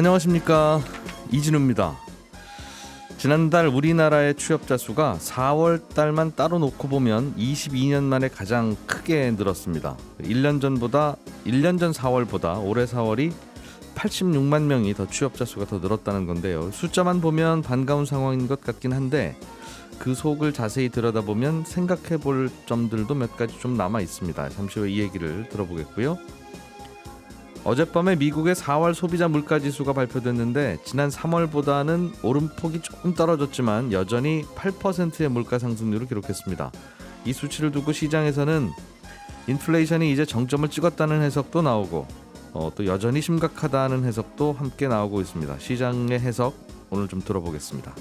안녕하십니까, 이진우입니다. 지난달 우리나라의 취업자 수가 4월 달만 따로 놓고 보면 22년 만에 가장 크게 늘었습니다. 1년 전 4월보다 올해 4월이 86만 명이 더 취업자 수가 더 늘었다는 건데요. 숫자만 보면 반가운 상황인 것 같긴 한데 그 속을 자세히 들여다보면 생각해 볼 점들도 몇 가지 좀 남아 있습니다. 잠시 후에 이 얘기를 들어보겠고요. 어젯밤에 미국의 4월 소비자 물가지수가 발표됐는데 지난 3월보다는 오름폭이 조금 떨어졌지만 여전히 8%의 물가 상승률을 기록했습니다. 이 수치를 두고 시장에서는 인플레이션이 이제 정점을 찍었다는 해석도 나오고 또 여전히 심각하다는 해석도 함께 나오고 있습니다. 시장의 해석 오늘 좀 들어보겠습니다.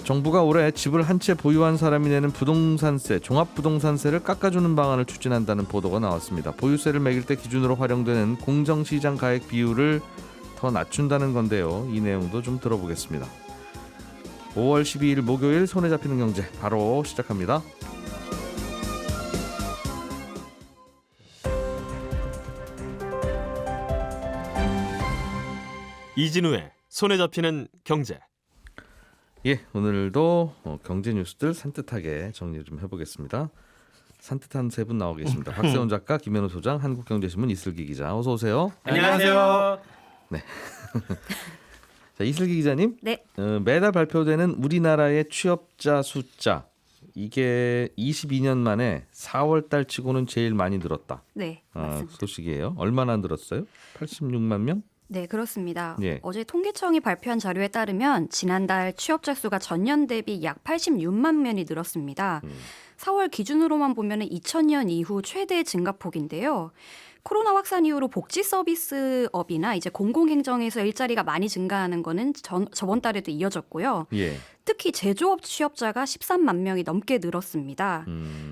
정부가 올해 집을 한 채 보유한 사람이 내는 부동산세, 종합부동산세를 깎아주는 방안을 추진한다는 보도가 나왔습니다. 보유세를 매길 때 기준으로 활용되는 공정시장 가액 비율을 더 낮춘다는 건데요. 이 내용도 좀 들어보겠습니다. 5월 12일 목요일 손에 잡히는 경제 바로 시작합니다. 이진우의 손에 잡히는 경제. 예, 오늘도 경제 뉴스들 산뜻하게 정리 좀 해보겠습니다. 산뜻한 세 분 나와 계십니다. 박세훈 작가, 김현우 소장, 한국경제신문 이슬기 기자, 어서 오세요. 안녕하세요. 네. 자, 이슬기 기자님. 네. 매달 발표되는 우리나라의 취업자 숫자, 이게 22년 만에 4월 달 치고는 제일 많이 늘었다. 네, 맞습니다. 소식이에요. 얼마나 늘었어요? 86만 명? 네, 그렇습니다. 예. 어제 통계청이 발표한 자료에 따르면 지난달 취업자 수가 전년 대비 약 86만 명이 늘었습니다. 4월 기준으로만 보면 2000년 이후 최대 증가폭인데요. 코로나 확산 이후로 복지 서비스업이나 이제 공공행정에서 일자리가 많이 증가하는 거는 저번 달에도 이어졌고요. 예. 특히 제조업 취업자가 13만 명이 넘게 늘었습니다.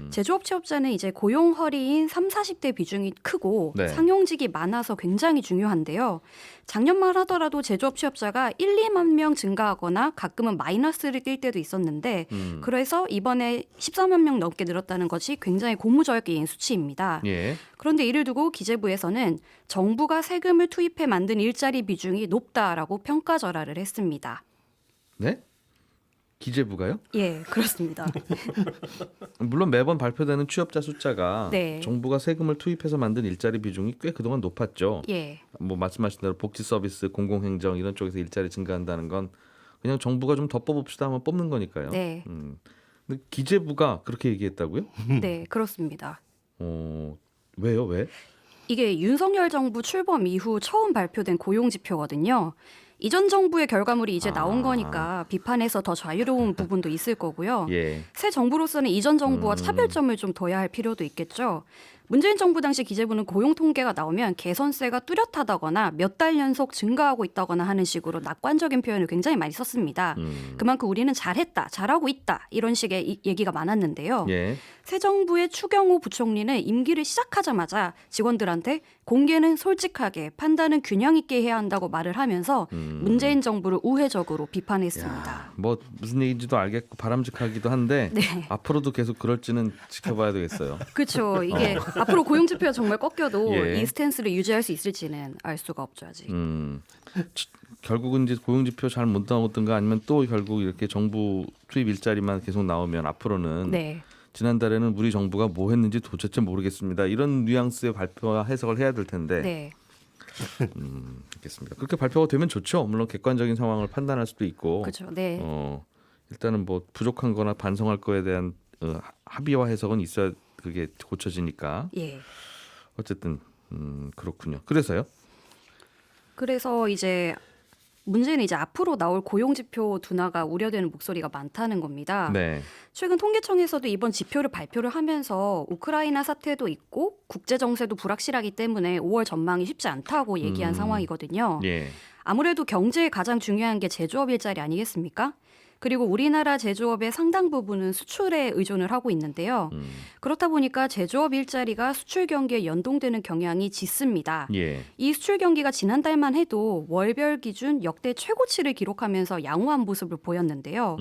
제조업 취업자는 이제 고용 허리인 30, 40대 비중이 크고 네. 상용직이 많아서 굉장히 중요한데요. 작년만 하더라도 제조업 취업자가 1, 2만 명 증가하거나 가끔은 마이너스를 띌 때도 있었는데 그래서 이번에 14만 명 넘게 늘었다는 것이 굉장히 고무적인 수치입니다. 예. 그런데 이를 두고 기재부에서는 정부가 세금을 투입해 만든 일자리 비중이 높다라고 평가절하를 했습니다. 네? 기재부가요? 예, 그렇습니다. 물론 매번 발표되는 취업자 숫자가 네. 정부가 세금을 투입해서 만든 일자리 비중이 꽤 그동안 높았죠. 예. 뭐 말씀하신 대로 복지 서비스, 공공행정 이런 쪽에서 일자리 증가한다는 건 그냥 정부가 좀 더 뽑읍시다 하면 뽑는 거니까요. 네. 근데 기재부가 그렇게 얘기했다고요? 네, 그렇습니다. 왜요? 왜? 이게 윤석열 정부 출범 이후 처음 발표된 고용 지표거든요. 이전 정부의 결과물이 이제 나온 거니까 비판에서 더 자유로운 부분도 있을 거고요. 예. 새 정부로서는 이전 정부와 차별점을 좀 둬야 할 필요도 있겠죠. 문재인 정부 당시 기재부는 고용 통계가 나오면 개선세가 뚜렷하다거나 몇 달 연속 증가하고 있다거나 하는 식으로 낙관적인 표현을 굉장히 많이 썼습니다. 그만큼 우리는 잘했다, 잘하고 있다 이런 식의 얘기가 많았는데요. 예. 새 정부의 추경호 부총리는 임기를 시작하자마자 직원들한테 공개는 솔직하게, 판단은 균형 있게 해야 한다고 말을 하면서 문재인 정부를 우회적으로 비판했습니다. 야, 뭐 무슨 얘기인지도 알겠고 바람직하기도 한데 네. 앞으로도 계속 그럴지는 지켜봐야 되겠어요. 그렇죠. 이게 앞으로 고용 지표가 정말 꺾여도 예. 이 스탠스를 유지할 수 있을지는 알 수가 없죠 아직. 결국은 이제 고용지표 잘 못 나오든가 아니면 또 결국 이렇게 정부 투입 일자리만 계속 나오면 앞으로는 네. 지난달에는 우리 정부가 뭐 했는지 도대체 모르겠습니다. 이런 뉘앙스의 발표와 해석을 해야 될 텐데. 네. 알겠습니다. 그렇게 발표가 되면 좋죠. 물론 객관적인 상황을 판단할 수도 있고. 그렇죠. 네. 일단은 뭐 부족한 거나 반성할 거에 대한 합의와 해석은 있어야 그게 고쳐지니까. 예. 어쨌든 그렇군요. 그래서요? 그래서 이제 문제는 이제 앞으로 나올 고용 지표 둔화가 우려되는 목소리가 많다는 겁니다. 네. 최근 통계청에서도 이번 지표를 발표를 하면서 우크라이나 사태도 있고 국제 정세도 불확실하기 때문에 5월 전망이 쉽지 않다고 얘기한 상황이거든요. 예. 아무래도 경제에 가장 중요한 게 제조업 일자리 아니겠습니까? 그리고 우리나라 제조업의 상당 부분은 수출에 의존을 하고 있는데요. 그렇다 보니까 제조업 일자리가 수출 경기에 연동되는 경향이 짙습니다. 예. 이 수출 경기가 지난달만 해도 월별 기준 역대 최고치를 기록하면서 양호한 모습을 보였는데요.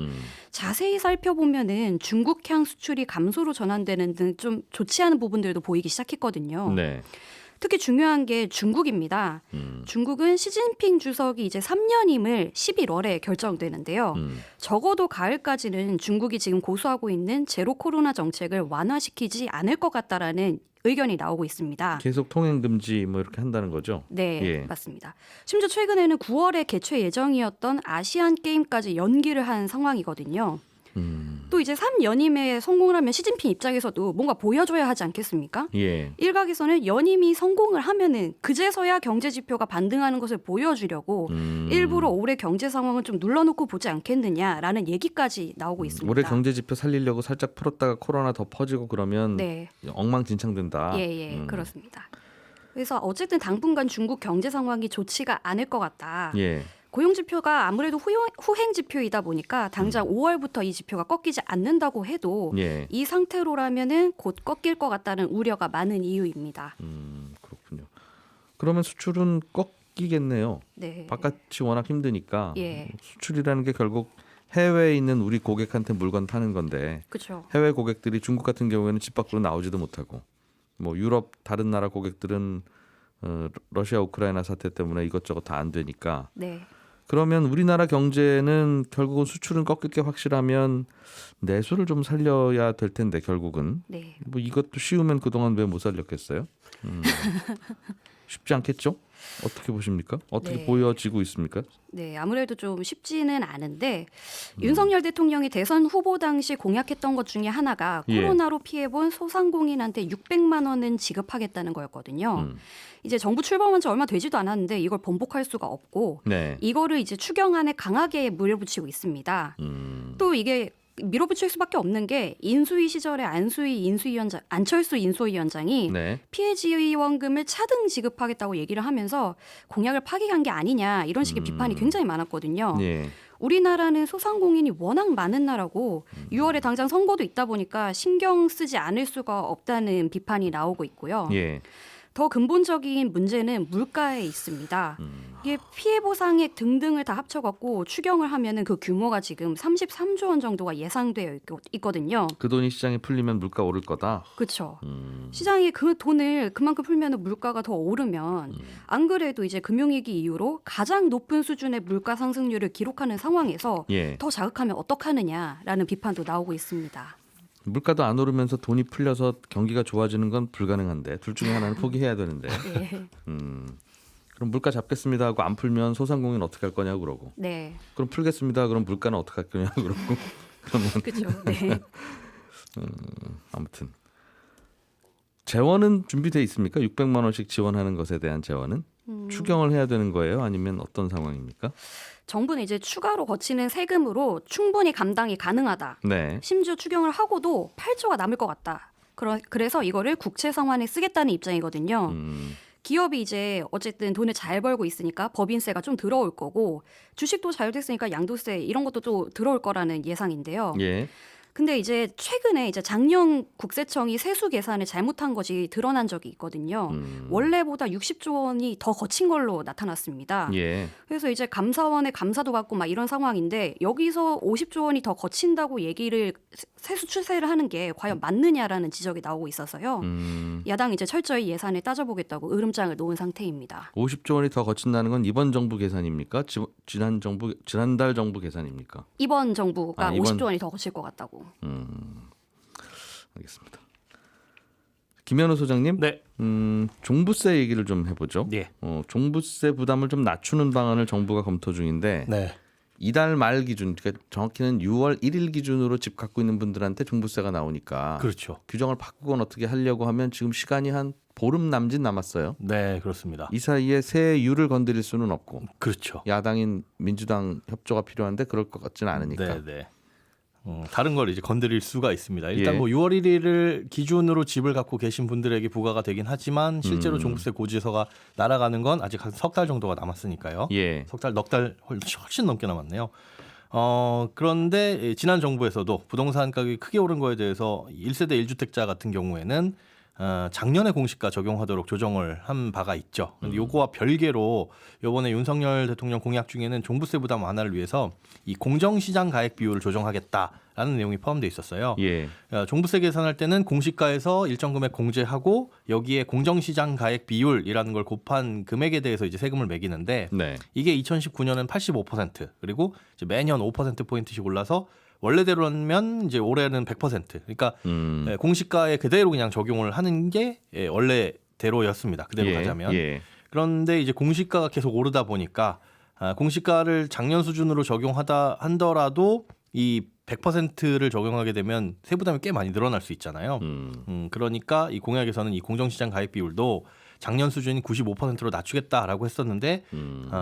자세히 살펴보면은 중국향 수출이 감소로 전환되는 등 좀 좋지 않은 부분들도 보이기 시작했거든요. 네. 특히 중요한 게 중국입니다. 중국은 시진핑 주석이 이제 3년임을 11월에 결정되는데요. 적어도 가을까지는 중국이 지금 고수하고 있는 제로 코로나 정책을 완화시키지 않을 것 같다라는 의견이 나오고 있습니다. 계속 통행 금지 뭐 이렇게 한다는 거죠? 네, 예. 맞습니다. 심지어 최근에는 9월에 개최 예정이었던 아시안 게임까지 연기를 한 상황이거든요. 또 이제 3연임에 성공을 하면 시진핑 입장에서도 뭔가 보여줘야 하지 않겠습니까? 예. 일각에서는 연임이 성공을 하면은 그제서야 경제 지표가 반등하는 것을 보여주려고 일부러 올해 경제 상황을 좀 눌러놓고 보지 않겠느냐라는 얘기까지 나오고 있습니다. 올해 경제 지표 살리려고 살짝 풀었다가 코로나 더 퍼지고 그러면 네, 엉망진창된다. 예, 그렇습니다. 그래서 어쨌든 당분간 중국 경제 상황이 좋지가 않을 것 같다. 예. 고용 지표가 아무래도 후행 지표이다 보니까 당장 5월부터 이 지표가 꺾이지 않는다고 해도 예. 이 상태로라면은 곧 꺾일 것 같다는 우려가 많은 이유입니다. 그렇군요. 그러면 수출은 꺾이겠네요. 네. 바깥이 워낙 힘드니까 예. 수출이라는 게 결국 해외에 있는 우리 고객한테 물건 파는 건데 그렇죠. 해외 고객들이 중국 같은 경우에는 집 밖으로 나오지도 못하고 뭐 유럽 다른 나라 고객들은 러시아 우크라이나 사태 때문에 이것저것 다 안 되니까 네. 그러면 우리나라 경제는 결국은 수출은 꺾일 게 확실하면 내수를 좀 살려야 될 텐데 결국은 네. 뭐 이것도 쉬우면 그동안 왜 못 살렸겠어요? 쉽지 않겠죠? 어떻게 보십니까? 어떻게 네. 보여지고 있습니까? 네, 아무래도 좀 쉽지는 않은데 윤석열 대통령이 대선 후보 당시 공약했던 것 중에 하나가 예. 코로나로 피해본 소상공인한테 600만 원은 지급하겠다는 거였거든요. 이제 정부 출범한 지 얼마 되지도 않았는데 이걸 번복할 수가 없고 네. 이거를 이제 추경안에 강하게 물어붙이고 있습니다. 또 이게 밀어붙일 수밖에 없는 게 인수위 시절에 안철수 인수위원장이 네. 피해 지원금을 차등 지급하겠다고 얘기를 하면서 공약을 파기한 게 아니냐 이런 식의 비판이 굉장히 많았거든요. 예. 우리나라는 소상공인이 워낙 많은 나라고 6월에 당장 선거도 있다 보니까 신경 쓰지 않을 수가 없다는 비판이 나오고 있고요. 예. 더 근본적인 문제는 물가에 있습니다. 이게 피해 보상액 등등을 다 합쳐갖고 추경을 하면은 그 규모가 지금 33조 원 정도가 예상되어 있거든요. 그 돈이 시장에 풀리면 물가 오를 거다. 그렇죠. 시장이 그 돈을 그만큼 풀면은 물가가 더 오르면 안 그래도 이제 금융위기 이후로 가장 높은 수준의 물가 상승률을 기록하는 상황에서 예. 더 자극하면 어떡하느냐라는 비판도 나오고 있습니다. 물가도 안 오르면서 돈이 풀려서 경기가 좋아지는 건 불가능한데 둘 중에 하나는 포기해야 되는데. 네. 그럼 물가 잡겠습니다 하고 안 풀면 소상공인 어떻게 할 거냐고 그러고. 네. 그럼 풀겠습니다. 그럼 물가는 어떻게 할 거냐고 그러고. 그러면 그렇죠. 네. 아무튼 재원은 준비돼 있습니까? 600만 원씩 지원하는 것에 대한 재원은 추경을 해야 되는 거예요? 아니면 어떤 상황입니까? 정부는 이제 추가로 거치는 세금으로 충분히 감당이 가능하다. 네. 심지어 추경을 하고도 8조가 남을 것 같다. 그래서 이거를 국채 상환에 쓰겠다는 입장이거든요. 기업이 이제 어쨌든 돈을 잘 벌고 있으니까 법인세가 좀 들어올 거고 주식도 잘 됐으니까 양도세 이런 것도 또 들어올 거라는 예상인데요. 예. 근데 이제 최근에 이제 작년 국세청이 세수 계산을 잘못한 것이 드러난 적이 있거든요. 원래보다 60조 원이 더 거친 걸로 나타났습니다. 예. 그래서 이제 감사원의 감사도 받고 막 이런 상황인데 여기서 50조 원이 더 거친다고 얘기를 세수 추세를 하는 게 과연 맞느냐라는 지적이 나오고 있어서요. 야당이 이제 철저히 예산을 따져보겠다고 으름장을 놓은 상태입니다. 50조 원이 더 거친다는 건 이번 정부 계산입니까? 지난달 정부 계산입니까? 이번 정부가 이번- 50조 원이 더 거칠 것 같다고. 알겠습니다. 김현우 소장님, 네. 종부세 얘기를 좀 해보죠. 예. 종부세 부담을 좀 낮추는 방안을 정부가 검토 중인데 네. 이달 말 기준, 그러니까 정확히는 6월 1일 기준으로 집 갖고 있는 분들한테 종부세가 나오니까 그렇죠. 규정을 바꾸건 어떻게 하려고 하면 지금 시간이 한 보름 남짓 남았어요. 네, 그렇습니다. 이 사이에 세율을 건드릴 수는 없고 그렇죠. 야당인 민주당 협조가 필요한데 그럴 것 같지는 않으니까. 네, 네. 다른 걸 이제 건드릴 수가 있습니다. 일단 예. 뭐 6월 1일을 기준으로 집을 갖고 계신 분들에게 부과가 되긴 하지만 실제로 종부세 고지서가 날아가는 건 아직 한 석 달 정도가 남았으니까요. 예. 석 달, 넉 달 훨씬 넘게 남았네요. 그런데 지난 정부에서도 부동산 가격이 크게 오른 거에 대해서 1세대 1주택자 같은 경우에는 작년에 공시가 적용하도록 조정을 한 바가 있죠. 그런데 요거와 별개로 이번에 윤석열 대통령 공약 중에는 종부세 부담 완화를 위해서 이 공정시장 가액 비율을 조정하겠다라는 내용이 포함되어 있었어요. 예. 종부세 계산할 때는 공시가에서 일정 금액 공제하고 여기에 공정시장 가액 비율이라는 걸 곱한 금액에 대해서 이제 세금을 매기는데 네. 이게 2019년은 85% 그리고 이제 매년 5%포인트씩 올라서 원래대로면 이제 올해는 100%. 그러니까 공시가에 그대로 그냥 적용을 하는 게 원래대로였습니다. 그대로 가자면. 예. 그런데 이제 공시가가 계속 오르다 보니까 공시가를 작년 수준으로 적용하다 한더라도 이 100%를 적용하게 되면 세부담이 꽤 많이 늘어날 수 있잖아요. 그러니까 이 공약에서는 이 공정시장 가입 비율도 작년 수준인 95%로 낮추겠다라고 했었는데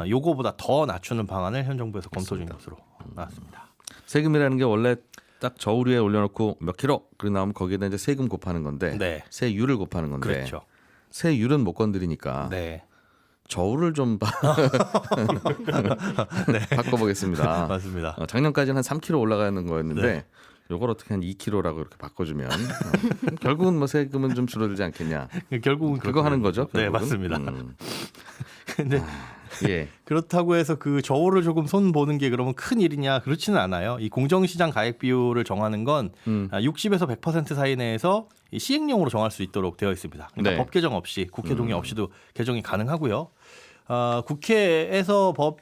요거보다 더 낮추는 방안을 현 정부에서 검토 중인 것으로 나왔습니다. 세금이라는 게 원래 딱 저울 위에 올려놓고 몇 킬로 그리고 나오면 거기에다 이제 세금 곱하는 건데 네. 세율을 곱하는 건데 그렇죠. 세율은 못 건드리니까 네. 저울을 좀 바꿔보겠습니다. 맞습니다. 작년까지는 한 3kg 올라가는 거였는데 네. 요걸 어떻게 한 2kg라고 이렇게 바꿔주면 결국은 뭐 세금은 좀 줄어들지 않겠냐. 결국은 그거 하는 거죠. 네, 결국은. 맞습니다. 근데 예. 그렇다고 해서 그 저울을 조금 손 보는 게 그러면 큰 일이냐 그렇지는 않아요. 이 공정시장 가액 비율을 정하는 건 60에서 100% 사이 내에서 이 시행령으로 정할 수 있도록 되어 있습니다. 그러니까 네. 법 개정 없이 국회 동의 없이도 개정이 가능하고요. 국회에서 법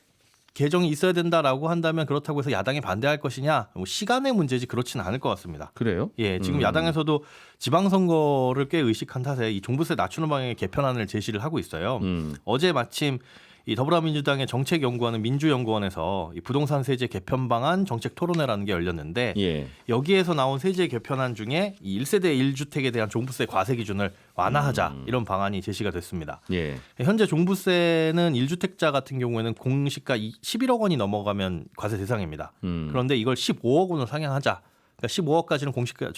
개정이 있어야 된다라고 한다면 그렇다고 해서 야당이 반대할 것이냐 뭐 시간의 문제지 그렇지는 않을 것 같습니다. 그래요? 예, 지금 야당에서도 지방선거를 꽤 의식한 탓에 이 종부세 낮추는 방향의 개편안을 제시를 하고 있어요. 어제 마침 이 더불어민주당의 정책연구원은 민주연구원에서 이 부동산 세제 개편 방안 정책 토론회라는 게 열렸는데 예. 여기에서 나온 세제 개편안 중에 이 1세대 1주택에 대한 종부세 과세 기준을 완화하자 이런 방안이 제시가 됐습니다. 예. 현재 종부세는 1주택자 같은 경우에는 공시가 11억 원이 넘어가면 과세 대상입니다. 그런데 이걸 15억 원으로 상향하자. 그러니까 15억까지는 공시가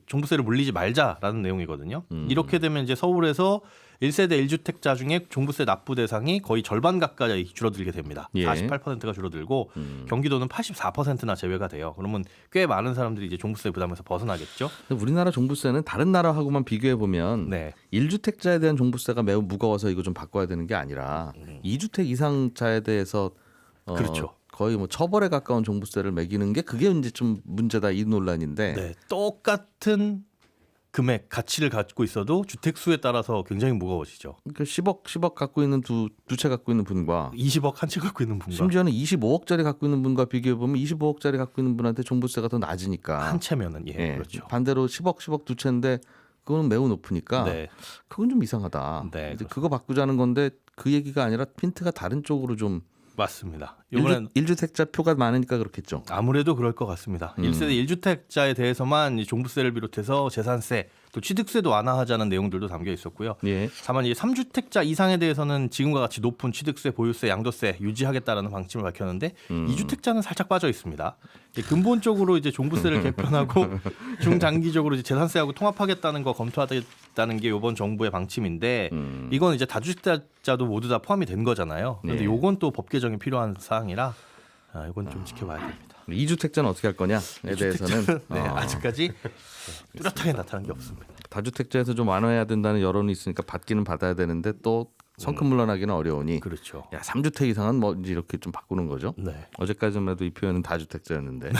종부세를 물리지 말자라는 내용이거든요. 이렇게 되면 이제 서울에서 1세대 1주택자 중에 종부세 납부 대상이 거의 절반 가까이 줄어들게 됩니다. 예. 48%가 줄어들고 경기도는 84%나 제외가 돼요. 그러면 꽤 많은 사람들이 이제 종부세 부담에서 벗어나겠죠. 우리나라 종부세는 다른 나라하고만 비교해 보면 네. 1주택자에 대한 종부세가 매우 무거워서 이거 좀 바꿔야 되는 게 아니라 2주택 이상자에 대해서 그렇죠. 거의 뭐 처벌에 가까운 종부세를 매기는 게 그게 이제 좀 문제다 이 논란인데. 네, 똑같은 금액 가치를 갖고 있어도 주택 수에 따라서 굉장히 무거워지죠. 그러니까 10억 갖고 있는 두 채 갖고 있는 분과 20억 한 채 갖고 있는 분과 심지어는 25억짜리 갖고 있는 분과 비교해 보면 25억짜리 갖고 있는 분한테 종부세가 더 낮으니까. 한 채면은 예. 그렇죠. 반대로 10억 두 채인데 그거는 매우 높으니까 네. 그건 좀 이상하다. 네, 이제 그거 바꾸자는 건데 그 얘기가 아니라 핀트가 다른 쪽으로 좀 맞습니다. 이번엔 1주택자 표가 많으니까 그렇겠죠. 아무래도 그럴 것 같습니다. 1세대 1주택자에 대해서만 이 종부세를 비롯해서 재산세 또 취득세도 완화하자는 내용들도 담겨 있었고요. 예. 다만 이 3주택자 이상에 대해서는 지금과 같이 높은 취득세, 보유세, 양도세 유지하겠다라는 방침을 밝혔는데 2주택자는 살짝 빠져 있습니다. 근본적으로 이제 종부세를 개편하고 중장기적으로 이제 재산세하고 통합하겠다는 거 검토하겠다는 게 이번 정부의 방침인데 이건 이제 다주택자도 모두 다 포함이 된 거잖아요. 그런데 네. 이건 또 법 개정이 필요한 사항이라 이건 좀 지켜봐야 됩니다. 2주택자는 어떻게 할 거냐에 대해서는 네, 아직까지 뚜렷하게 나타난 게 없습니다. 다주택자에서 좀 완화해야 된다는 여론이 있으니까 받기는 받아야 되는데 또 성큼 물러나기는 어려우니 그렇죠. 야 3주택 이상은 뭐 이제 이렇게 좀 바꾸는 거죠. 네. 어제까지만 해도 이 표현은 다주택자였는데.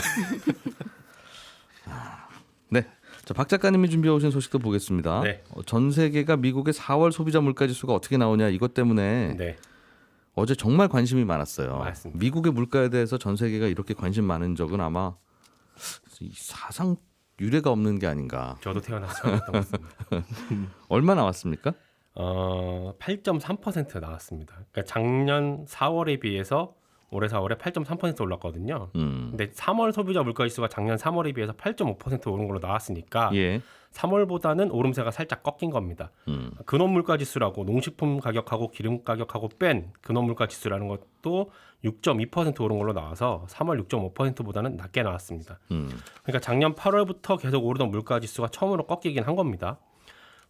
네. 자, 박 작가님이 준비해 오신 소식도 보겠습니다. 네. 전 세계가 미국의 4월 소비자 물가 지수가 어떻게 나오냐 이것 때문에 네. 어제 정말 관심이 많았어요. 맞습니다. 미국의 물가에 대해서 전 세계가 이렇게 관심 많은 적은 아마 이 사상 유례가 없는 게 아닌가. 저도 태어나서 처음 했던 것 같습니다. 얼마 나왔습니까? 8.3% 나왔습니다. 그러니까 작년 4월에 비해서 올해 4월에 8.3% 올랐거든요. 근데 3월 소비자 물가 지수가 작년 3월에 비해서 8.5% 오른 걸로 나왔으니까 예. 3월보다는 오름세가 살짝 꺾인 겁니다. 근원 물가 지수라고 농식품 가격하고 기름 가격하고 뺀 근원 물가 지수라는 것도 6.2% 오른 걸로 나와서 3월 6.5%보다는 낮게 나왔습니다. 그러니까 작년 8월부터 계속 오르던 물가 지수가 처음으로 꺾이긴 한 겁니다.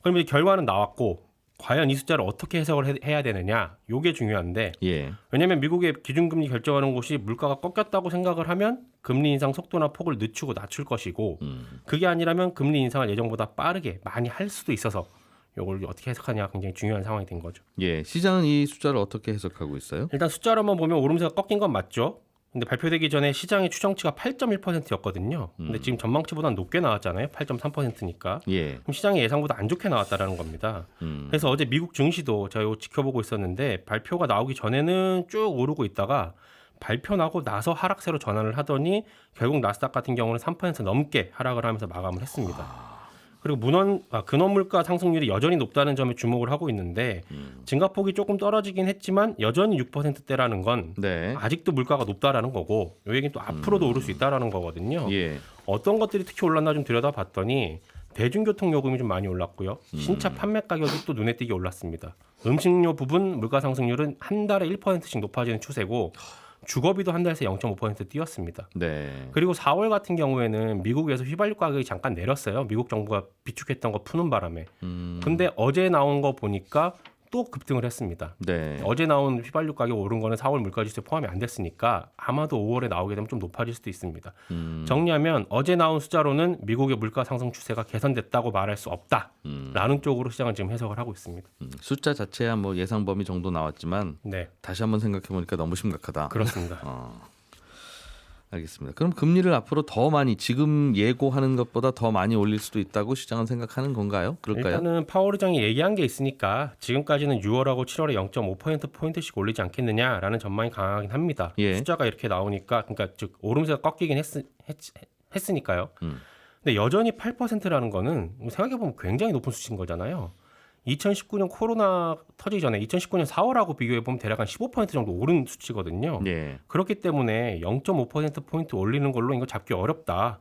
그럼 이제 결과는 나왔고 과연 이 숫자를 어떻게 해석을 해야 되느냐, 요게 중요한데 예. 왜냐하면 미국의 기준금리 결정하는 곳이 물가가 꺾였다고 생각을 하면 금리 인상 속도나 폭을 늦추고 낮출 것이고 그게 아니라면 금리 인상을 예정보다 빠르게 많이 할 수도 있어서 요걸 어떻게 해석하냐가 굉장히 중요한 상황이 된 거죠. 예. 시장은 이 숫자를 어떻게 해석하고 있어요? 일단 숫자로만 보면 오름세가 꺾인 건 맞죠. 근데 발표되기 전에 시장의 추정치가 8.1%였거든요. 근데 지금 전망치보다는 높게 나왔잖아요. 8.3%니까. 예. 그럼 시장의 예상보다 안 좋게 나왔다라는 겁니다. 그래서 어제 미국 증시도 제가 이거 지켜보고 있었는데 발표가 나오기 전에는 쭉 오르고 있다가 발표 나고 나서 하락세로 전환을 하더니 결국 나스닥 같은 경우는 3% 넘게 하락을 하면서 마감을 했습니다. 그리고 근원 물가 상승률이 여전히 높다는 점에 주목을 하고 있는데 증가폭이 조금 떨어지긴 했지만 여전히 6%대라는 건 네. 아직도 물가가 높다라는 거고 이 얘기는 또 앞으로도 오를 수 있다라는 거거든요. 예. 어떤 것들이 특히 올랐나 좀 들여다봤더니 대중교통 요금이 좀 많이 올랐고요. 신차 판매 가격이 또 눈에 띄게 올랐습니다. 음식료 부분 물가 상승률은 한 달에 1%씩 높아지는 추세고 주거비도 한 달새 0.5% 뛰었습니다. 네. 그리고 4월 같은 경우에는 미국에서 휘발유 가격이 잠깐 내렸어요. 미국 정부가 비축했던 거 푸는 바람에. 근데 어제 나온 거 보니까 또 급등을 했습니다. 네. 어제 나온 휘발유 가격 오른 거는 4월 물가지수에 포함이 안 됐으니까 아마도 5월에 나오게 되면 좀 높아질 수도 있습니다. 정리하면 어제 나온 숫자로는 미국의 물가 상승 추세가 개선됐다고 말할 수 없다라는 쪽으로 시장은 지금 해석을 하고 있습니다. 숫자 자체야 뭐 예상 범위 정도 나왔지만 네, 다시 한번 생각해 보니까 너무 심각하다. 그렇습니다. 알겠습니다. 그럼 금리를 앞으로 더 많이 지금 예고하는 것보다 더 많이 올릴 수도 있다고 시장은 생각하는 건가요? 그럴까요? 일단은 파월 의장이 얘기한 게 있으니까 지금까지는 6월하고 7월에 0.5%포인트씩 올리지 않겠느냐라는 전망이 강하긴 합니다. 예. 숫자가 이렇게 나오니까 그러니까 즉 오름세가 꺾이긴 했으니까요. 근데 여전히 8%라는 거는 생각해보면 굉장히 높은 수치인 거잖아요. 2019년 코로나 터지기 전에 2019년 4월하고 비교해보면 대략 한 15% 정도 오른 수치거든요. 예. 그렇기 때문에 0.5%포인트 올리는 걸로 이거 잡기 어렵다.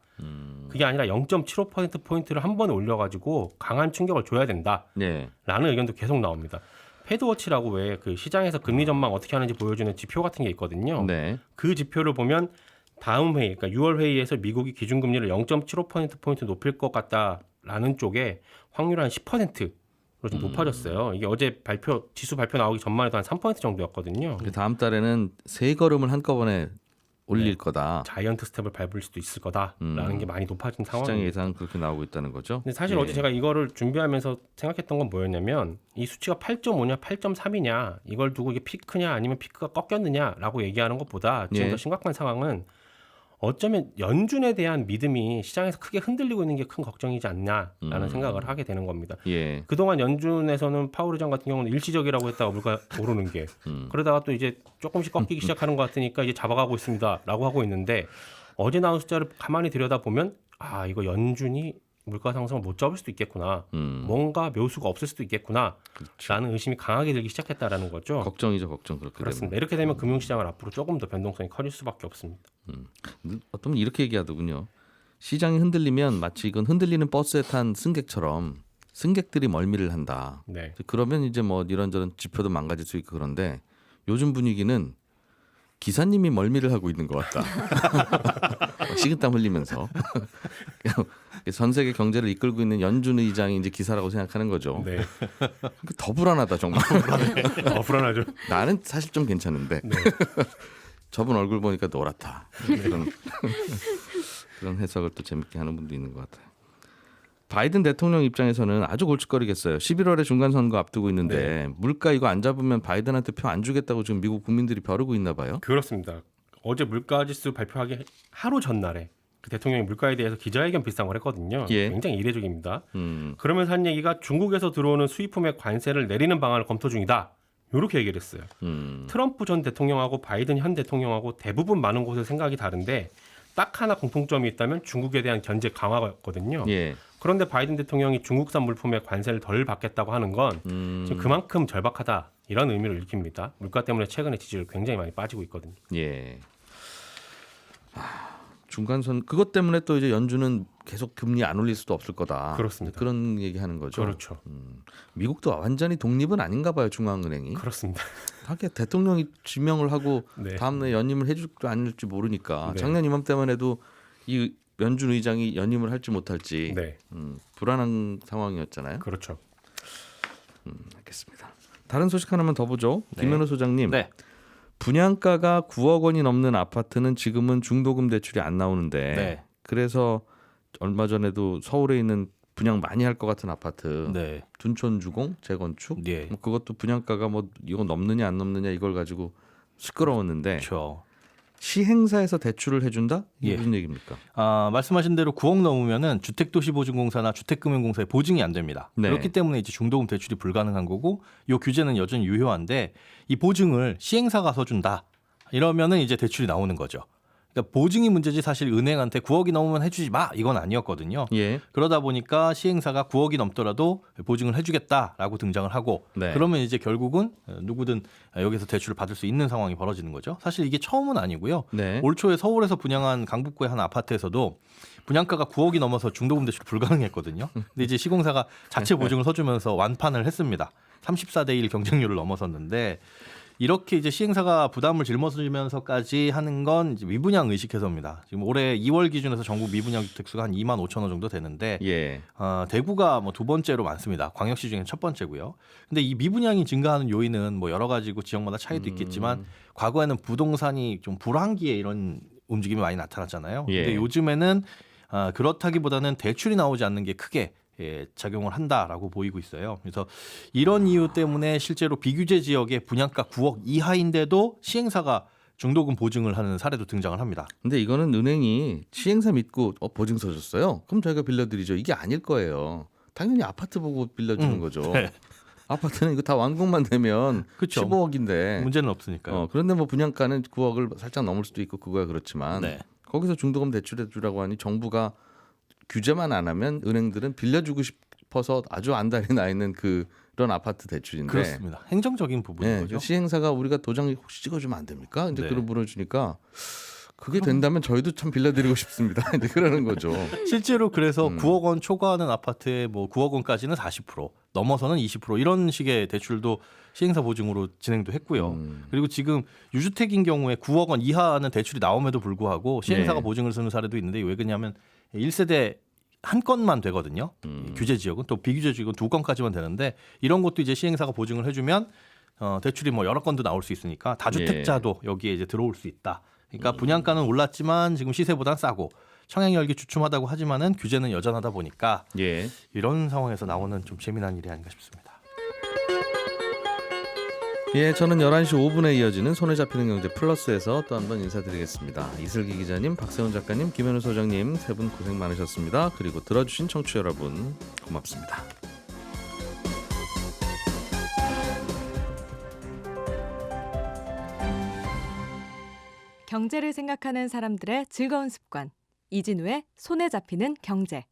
그게 아니라 0.75%포인트를 한 번에 올려가지고 강한 충격을 줘야 된다. 네. 라는 의견도 계속 나옵니다. 패드워치라고 왜 그 시장에서 금리 전망 어떻게 하는지 보여주는 지표 같은 게 있거든요. 네. 그 지표를 보면 다음 회의, 그러니까 6월 회의에서 미국이 기준금리를 0.75%포인트 높일 것 같다라는 쪽에 확률 한 10%로 좀 높아졌어요. 이게 어제 지수 발표 나오기 전만 해도 한 3% 정도였거든요. 그 다음 달에는 세 걸음을 한꺼번에 올릴 거다. 자이언트 스텝을 밟을 수도 있을 거다라는 게 많이 높아진 시장 상황입니다. 예상 그렇게 나오고 있다는 거죠. 근데 사실 예. 어제 제가 이거를 준비하면서 생각했던 건 뭐였냐면 이 수치가 8.5냐 8.3이냐 이걸 두고 이게 피크냐 아니면 피크가 꺾였느냐라고 얘기하는 것보다 지금 예. 더 심각한 상황은 어쩌면 연준에 대한 믿음이 시장에서 크게 흔들리고 있는 게 큰 걱정이지 않냐라는 생각을 하게 되는 겁니다. 예. 그동안 연준에서는 파월 의장 같은 경우는 일시적이라고 했다가 물가 오르는 게 그러다가 또 이제 조금씩 꺾이기 시작하는 것 같으니까 이제 잡아가고 있습니다라고 하고 있는데 어제 나온 숫자를 가만히 들여다보면 아 이거 연준이 물가 상승을 못 잡을 수도 있겠구나. 뭔가 묘수가 없을 수도 있겠구나. 라는 의심이 강하게 들기 시작했다라는 거죠. 걱정이죠, 걱정. 그렇게 그렇습니다. 되면. 이렇게 되면 금융시장은 앞으로 조금 더 변동성이 커질 수밖에 없습니다. 어떤 분 이렇게 얘기하더군요. 시장이 흔들리면 마치 이건 흔들리는 버스에 탄 승객처럼 승객들이 멀미를 한다. 네. 그러면 이제 뭐 이런저런 지표도 망가질 수 있고 그런데 요즘 분위기는 기사님이 멀미를 하고 있는 것 같다. 식은땀 흘리면서 전 세계 경제를 이끌고 있는 연준 의장이 이제 기사라고 생각하는 거죠. 네. 더 불안하다 정말. 불안하죠. 나는 사실 좀 괜찮은데 네. 저분 얼굴 보니까 노랗다. 그런 해석을 또 재밌게 하는 분도 있는 것 같아요. 바이든 대통령 입장에서는 아주 골칫거리겠어요. 11월에 중간선거 앞두고 있는데 물가 이거 안 잡으면 바이든한테 표 안 주겠다고 지금 미국 국민들이 벼르고 있나 봐요. 그렇습니다. 어제 물가지수 발표하기 하루 전날에 그 대통령이 물가에 대해서 기자회견 비슷한 걸 했거든요. 예. 굉장히 이례적입니다. 그러면서 한 얘기가 중국에서 들어오는 수입품에 관세를 내리는 방안을 검토 중이다. 이렇게 얘기를 했어요. 트럼프 전 대통령하고 바이든 현 대통령하고 대부분 많은 곳의 생각이 다른데 딱 하나 공통점이 있다면 중국에 대한 견제 강화였거든요. 예. 그런데 바이든 대통령이 중국산 물품에 관세를 덜 받겠다고 하는 건 지금 그만큼 절박하다 이런 의미를 일으킵니다. 물가 때문에 최근에 지지율 굉장히 많이 빠지고 있거든요. 예. 중간선 그것 때문에 또 이제 연준은 계속 금리 안 올릴 수도 없을 거다. 그렇습니다. 그런 얘기하는 거죠. 그렇죠. 미국도 완전히 독립은 아닌가 봐요. 중앙은행이. 그렇습니다. 하긴 대통령이 지명을 하고 네. 다음날 연임을 해줄지 안 해줄지 모르니까 네. 작년 이맘때만 해도 이 연준 의장이 연임을 할지 못할지 네, 불안한 상황이었잖아요. 그렇죠. 알겠습니다. 알겠습니다. 다른 소식 하나만 더 보죠. 네. 김현우 소장님. 네. 분양가가 9억 원이 넘는 아파트는 지금은 중도금 대출이 안 나오는데 네. 그래서 얼마 전에도 서울에 있는 분양 많이 할 것 같은 아파트 네. 둔촌주공 재건축 네. 뭐 그것도 분양가가 뭐 이거 넘느냐 안 넘느냐 이걸 가지고 시끄러웠는데 그렇죠. 시행사에서 대출을 해준다? 이게 예. 무슨 얘기입니까? 말씀하신 대로 9억 넘으면은 주택도시보증공사나 주택금융공사에 보증이 안 됩니다. 네. 그렇기 때문에 이제 중도금 대출이 불가능한 거고 이 규제는 여전히 유효한데 이 보증을 시행사가 서준다 이러면은 이제 대출이 나오는 거죠. 그러니까 보증이 문제지 사실 은행한테 9억이 넘으면 해주지 마 이건 아니었거든요. 예. 그러다 보니까 시행사가 9억이 넘더라도 보증을 해주겠다라고 등장을 하고 네. 그러면 이제 결국은 누구든 여기서 대출을 받을 수 있는 상황이 벌어지는 거죠. 사실 이게 처음은 아니고요. 네. 올 초에 서울에서 분양한 강북구의 한 아파트에서도 분양가가 9억이 넘어서 중도금 대출 불가능했거든요. 근데 이제 시공사가 자체 보증을 서주면서 완판을 했습니다. 34대 1 경쟁률을 넘어섰는데 이렇게 이제 시행사가 부담을 짊어지면서까지 하는 건 이제 미분양 의식 해소입니다. 지금 올해 2월 기준에서 전국 미분양 주택수가 한 2만 5천 호 정도 되는데 예. 대구가 뭐 두 번째로 많습니다. 광역시 중에 첫 번째고요. 근데 이 미분양이 증가하는 요인은 뭐 여러 가지고 지역마다 차이도 있겠지만 과거에는 부동산이 좀 불황기에 이런 움직임이 많이 나타났잖아요. 예. 근데 요즘에는 그렇다기보다는 대출이 나오지 않는 게 크게 작용을 한다라고 보이고 있어요. 그래서 이런 이유 때문에 실제로 비규제 지역의 분양가 9억 이하인데도 시행사가 중도금 보증을 하는 사례도 등장을 합니다. 근데 이거는 은행이 시행사 믿고 보증서 줬어요. 그럼 저희가 빌려드리죠. 이게 아닐 거예요. 당연히 아파트 보고 빌려주는 거죠. 네. 아파트는 이거 다 완공만 되면 그쵸. 15억인데. 문제는 없으니까요. 그런데 뭐 분양가는 9억을 살짝 넘을 수도 있고 그거야 그렇지만 네. 거기서 중도금 대출해 주라고 하니 정부가 규제만 안 하면 은행들은 빌려주고 싶어서 아주 안달이 나 있는 그런 아파트 대출인데 그렇습니다. 행정적인 부분인 네, 거죠. 시행사가 우리가 도장 혹시 찍어주면 안 됩니까? 이제 네. 그런 물어주니까 그게 된다면 저희도 참 빌려드리고 싶습니다. 이제 그러는 거죠. 실제로 그래서 9억 원 초과하는 아파트에 뭐 9억 원까지는 40% 넘어서는 20% 이런 식의 대출도 시행사 보증으로 진행도 했고요. 그리고 지금 유주택인 경우에 9억 원 이하는 대출이 나옴에도 불구하고 시행사가 네. 보증을 쓰는 사례도 있는데 왜 그러냐면 1세대 한 건만 되거든요. 규제 지역은 또 비규제 지역은 2건까지만 되는데 이런 것도 이제 시행사가 보증을 해주면 대출이 뭐 여러 건도 나올 수 있으니까 다주택자도 여기에 이제 들어올 수 있다. 그러니까 분양가는 올랐지만 지금 시세보단 싸고 청약 열기 주춤하다고 하지만은 규제는 여전하다 보니까 예. 이런 상황에서 나오는 좀 재미난 일이 아닌가 싶습니다. 예, 저는 11시 5분에 이어지는 손에 잡히는 경제 플러스에서 또 한 번 인사드리겠습니다. 이슬기 기자님, 박세훈 작가님, 김현우 소장님 세 분 고생 많으셨습니다. 그리고 들어주신 청취자 여러분 고맙습니다. 경제를 생각하는 사람들의 즐거운 습관. 이진우의 손에 잡히는 경제.